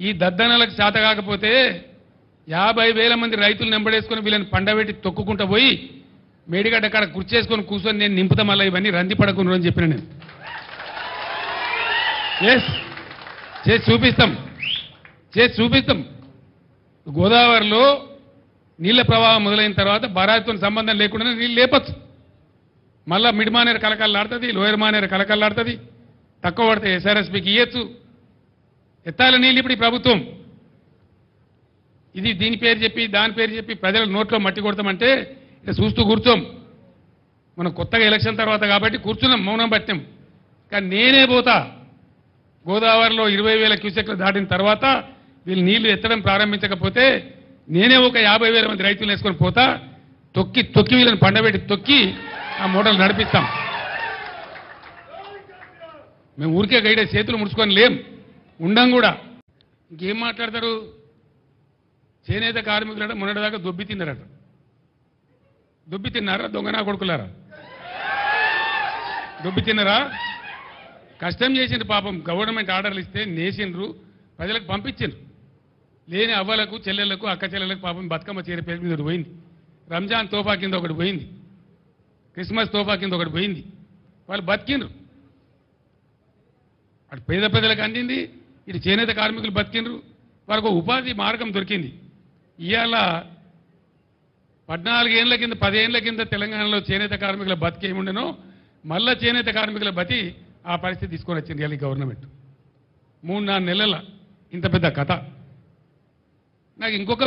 ఈ దద్దనలకు చేత కాకపోతే 50,000 మంది రైతులు నెంబడేసుకొని వీళ్ళని పండబెట్టి తొక్కుకుంటూ పోయి మేడిగడ్డ కాడ కుర్చేసుకొని కూర్చొని నేను నింపుతా మళ్ళీ ఇవన్నీ రంది పడకుండా అని చెప్పిన నేను. చేసి చూపిస్తాం. గోదావరిలో నీళ్ల ప్రవాహం మొదలైన తర్వాత బరాయితో సంబంధం లేకుండా నీళ్ళు లేపచ్చు. మళ్ళా మిడ్ మానేరు కలకల్లాడుతుంది, లోయర్ మానేరు కలకల్లాడుతుంది. తక్కువ పడితే ఎస్ఆర్ఎస్పీకి ఇయ్యచ్చు. ఎత్తాల నీళ్ళు ఇప్పుడు ఈ ప్రభుత్వం ఇది దీని పేరు చెప్పి దాని పేరు చెప్పి ప్రజల నోట్లో మట్టి కొడతామంటే ఇక చూస్తూ కూర్చోం. మనం కొత్తగా ఎలక్షన్ తర్వాత కాబట్టి కూర్చున్నాం, మౌనం పట్టాం. కానీ నేనే పోతా గోదావరిలో 20,000 క్యూసెక్లు దాటిన తర్వాత వీళ్ళు నీళ్లు ఎత్తడం ప్రారంభించకపోతే నేనే ఒక 50,000 మంది రైతులు వేసుకొని పోతా. తొక్కి వీళ్ళని పండబెట్టి తొక్కి ఆ మూటలు నడిపిస్తాం. మేము ఊరికే గైడే చేతులు ముడుచుకొని లేం, ఉండం కూడా. ఇంకేం మాట్లాడతారు? చేనేత కార్మికులట మొన్నటిదాకా దొబ్బి తిన్నారట. దొబ్బి తిన్నారా? దొంగనా కొడుకులారా? దొబ్బి తిన్నారా? కష్టం చేసిండ్రు పాపం. గవర్నమెంట్ ఆర్డర్లు ఇస్తే నేసిండ్రు, ప్రజలకు పంపించిండ్రు. లేని అవ్వలకు చెల్లెళ్లకు అక్క చెల్లెలకు పాపం బతుకమ్మ చీర పేరు మీద ఒకటి పోయింది, రంజాన్ తోఫా కింద ఒకటి పోయింది, క్రిస్మస్ తోఫా కింద ఒకటి పోయింది. వాళ్ళు బతికిండ్రు. అటు పేద ప్రజలకు అందింది, ఇటు చేనేత కార్మికులు బతికిండ్రు. వాళ్ళకు ఉపాధి మార్గం దొరికింది. ఇవాళ 14 ఏళ్ల కింద 10 ఏళ్ల కింద తెలంగాణలో చేనేత కార్మికుల బతికి ఏముండెనో మళ్ళా చేనేత కార్మికుల బతి ఆ పరిస్థితి తీసుకొని వచ్చింది ఇవాళ గవర్నమెంట్. 3-4 నెలల ఇంత పెద్ద కథ. నాకు ఇంకొక